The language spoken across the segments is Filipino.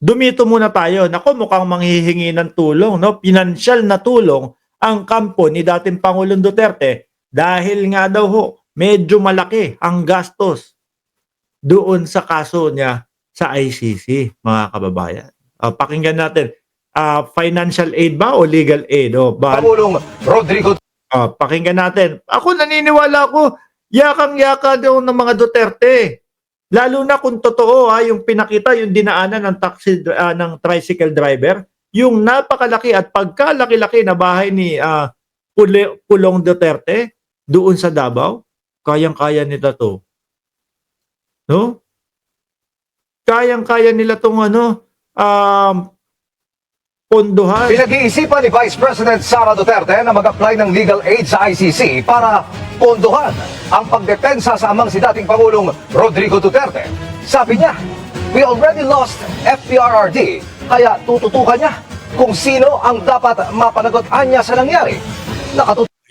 Dumito muna tayo. Nako, mukhang manghihingi ng tulong, no? Pinansyal na tulong ang kampo ni dating Pangulong Duterte dahil nga daw ho, medyo malaki ang gastos doon sa kaso niya sa ICC, mga kababayan. Pakinggan natin. Financial aid ba o legal aid? Pangulong Rodrigo. Pakinggan natin. Ako naniniwala ko, yakang-yaka daw ng mga Duterte. Lalo na kung totoo yung pinakita, yung dinaanan ng ng tricycle driver, yung napakalaki at pagkalaki-laki na bahay ni Pulong Duterte doon sa Davao, kayang-kaya nila to. No? Kayang-kaya nila tong pondohan. Pinag-iisipan ni Vice President Sara Duterte na mag-apply ng legal aid sa ICC para pondohan ang pagdepensa sa amang si dating Pangulong Rodrigo Duterte. Sabi niya, we already lost FPRRD, kaya tututukan niya kung sino ang dapat mapanagot niya sa nangyari.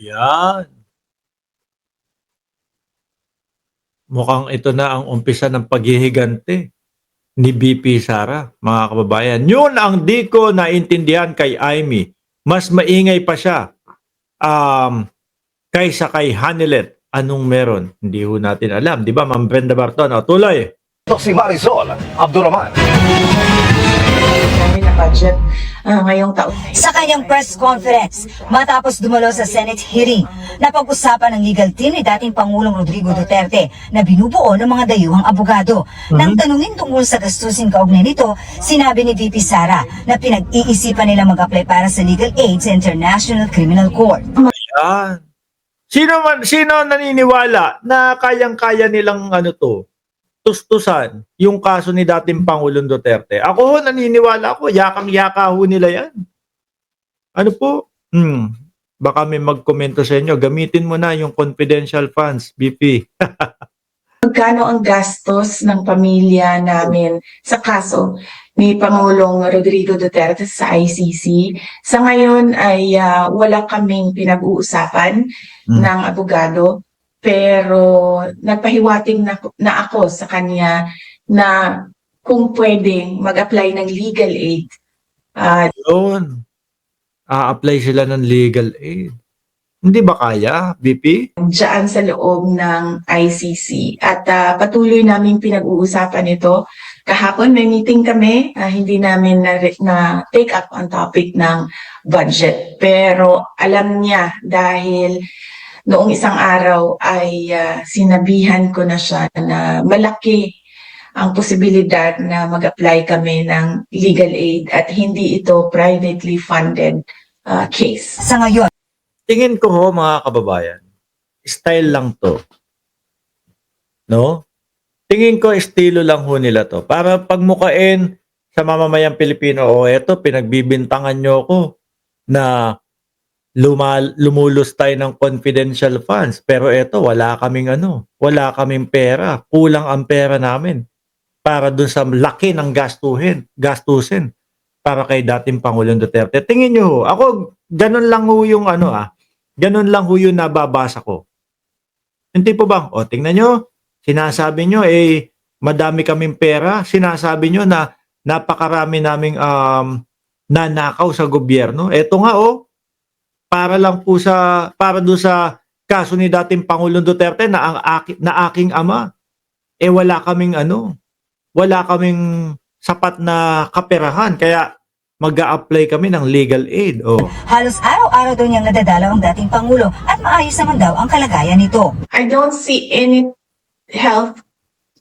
Yan. Mukhang ito na ang umpisa ng paghihigante ni BP Sara, mga kababayan. Yun ang di ko naintindihan kay Amy. Mas maingay pa siya kaysa kay Hanilet. Anong meron? Hindi ho natin alam. Di ba, Ma'am Brenda Barton? Tuloy. Si Marisol Abduraman. Namin na budget ngayong taon. Sa kanyang press conference, matapos dumalo sa Senate hearing, napag-usapan ng legal team ni dating Pangulong Rodrigo Duterte na binubuo ng mga dayuhang abogado. Nang tanungin tungkol sa gastusin kaugnay nito, sinabi ni VP Sara na pinag-iisipan nila mag-apply para sa legal aid sa International Criminal Court. Yan. Sino naniniwala na kayang-kaya nilang tustusan yung kaso ni dating Pangulong Duterte? Ako ho, naniniwala ako, yakang-yaka ho nila yan. Ano po? Baka may magkomento sa inyo, gamitin mo na yung confidential funds, BP. Magkano ang gastos ng pamilya namin sa kaso ni Pangulong Rodrigo Duterte sa ICC? Sa ngayon ay wala kaming pinag-uusapan ng abogado, pero nagpahiwating na ako sa kanya na kung pwedeng mag-apply ng legal aid. Yun. A-apply sila ng legal aid. Hindi ba kaya, BP? Diyan sa loob ng ICC. At patuloy namin pinag-uusapan ito. Kahapon may meeting kami, hindi namin na take up ang topic ng budget. Pero alam niya dahil noong isang araw ay sinabihan ko na siya na malaki ang posibilidad na mag-apply kami ng legal aid at hindi ito privately funded case. Sa ngayon, Tingin ko ho, mga kababayan, style lang to. No? Tingin ko estilo lang ho nila to. Para pagmukain sa mamamayang Pilipino, eto, pinagbibintangan nyo ko na lumulus tayo ng confidential funds. Pero eto, wala kaming pera. Kulang ang pera namin para dun sa laki ng gastusin para kay dating Pangulong Duterte. Tingin nyo ho, ako, ganun lang ho yung ganun lang ho yung nababasa ko. Hindi po bang, tingnan nyo, sinasabi nyo, madami kaming pera, sinasabi nyo na napakarami naming nanakaw sa gobyerno. Eto nga para doon sa kaso ni dating Pangulong Duterte na aking ama, wala kaming sapat na kaperahan, kaya mag-a-apply kami ng legal aid. halos araw-araw daw niyang nadadalaw ang dating Pangulo at maayos naman daw ang kalagayan nito. I don't see any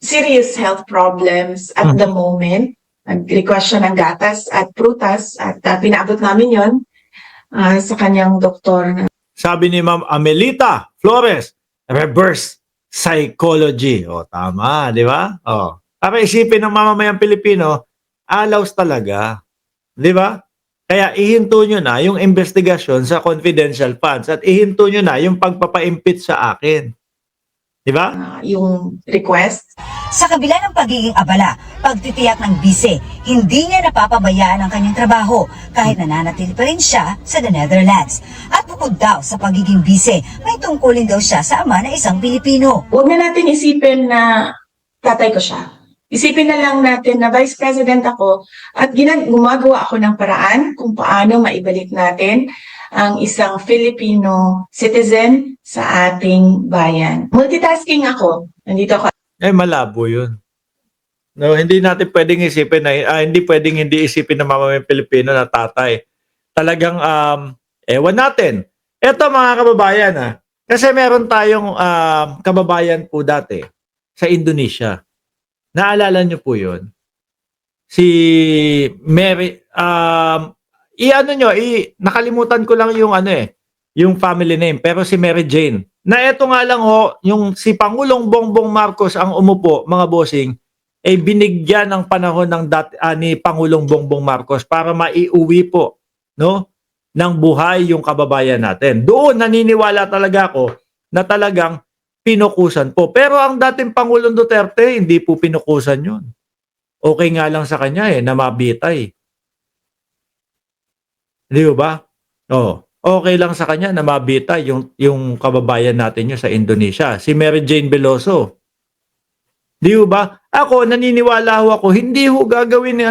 serious health problems at the moment. Nag-request siya ng gatas at prutas at pinaabot namin yon sa kanyang doktor. Sabi ni Ma'am Amelita Flores, reverse psychology. Tama, di ba? Para isipin ng mamamayang Pilipino, alaws talaga. Di ba? Kaya ihinto nyo na yung investigasyon sa confidential funds at ihinto nyo na yung pagpapa-impit sa akin. Di ba? Yung request. Sa kabila ng pagiging abala, pagtitiyak ng bise, hindi niya napapabayaan ang kanyang trabaho kahit nananatili pa rin siya sa the Netherlands. At bukod daw sa pagiging bise, may tungkulin daw siya sa ama na isang Pilipino. Huwag na natin isipin na tatay ko siya. Isipin na lang natin na Vice President ako at gumagawa ako ng paraan kung paano maibalik natin ang isang Filipino citizen sa ating bayan. Multitasking ako. Nandito ako Malabo yun. No, hindi natin pwedeng isipin na hindi pwedeng hindi isipin ng mamamayang Pilipino na tatay. Talagang ewan natin. Eto mga kababayan kasi meron tayong kababayan po dati sa Indonesia. Naalala niyo po 'yon? Si Mary nakalimutan ko lang yung yung family name pero si Mary Jane. Na eto nga lang yung si Pangulong Bongbong Marcos ang umupo, mga bossing, binigyan ng panahon ng ni Pangulong Bongbong Marcos para maiuwi po, no, ng buhay yung kababayan natin. Doon naniniwala talaga ako na talagang pinukusan po. Pero ang dating Pangulong Duterte, hindi po pinukusan yun. Okay nga lang sa kanya na mabitay. Di ba? Okay lang sa kanya na mabitay yung kababayan natin yun sa Indonesia. Si Mary Jane Veloso. Di ba? Ako, naniniwala ako, hindi gagawin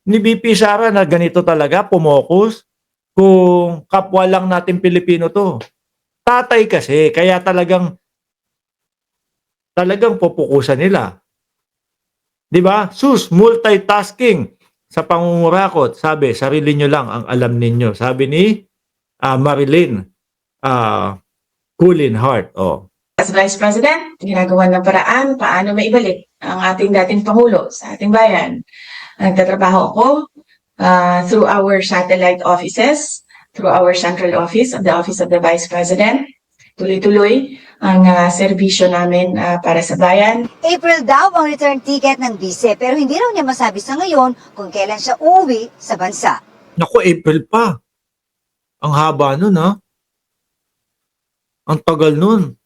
ni BP Sara na ganito talaga, pumokus. Kung kapwa lang natin Pilipino to. Tatay kasi, kaya talagang pupukusan nila. 'Di ba? Multitasking sa pangungurakot. Sabi, sarili nyo lang ang alam ninyo. Sabi ni Marilyn Coulineheart. as Vice President, ginagawa ng paraan paano maibalik ang ating dating Pangulo sa ating bayan. Nagtatrabaho ako through our satellite offices, through our central office of the Office of the Vice President. Tuloy-tuloy ang serbisyo namin para sa bayan. April daw ang return ticket ng bise pero hindi raw niya masabi sa ngayon kung kailan siya uuwi sa bansa. Naku, April pa. Ang haba nun Ang tagal nun.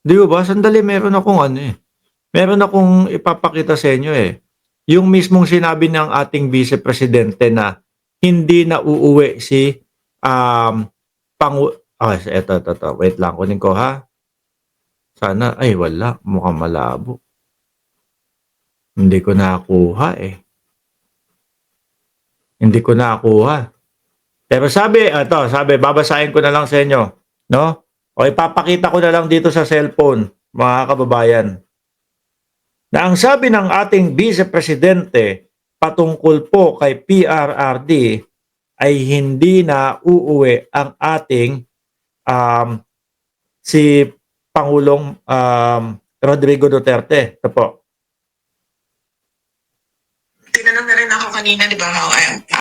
Di ba? Sandali, meron akong ipapakita sa inyo Yung mismong sinabi ng ating Vice Presidente na hindi na uuwi si eto. Wait lang, kunin ko Sana, wala. Mukhang malabo. Hindi ko nakuha Hindi ko nakuha. Pero sabi, babasahin ko na lang sa inyo. No? O ipapakita ko na lang dito sa cellphone, mga kababayan. Na ang sabi ng ating Vice Presidente patungkol po kay PRRD ay hindi na uuwi ang ating si Pangulong Rodrigo Duterte. Ito po. Tinanong na rin ako kanina, di ba,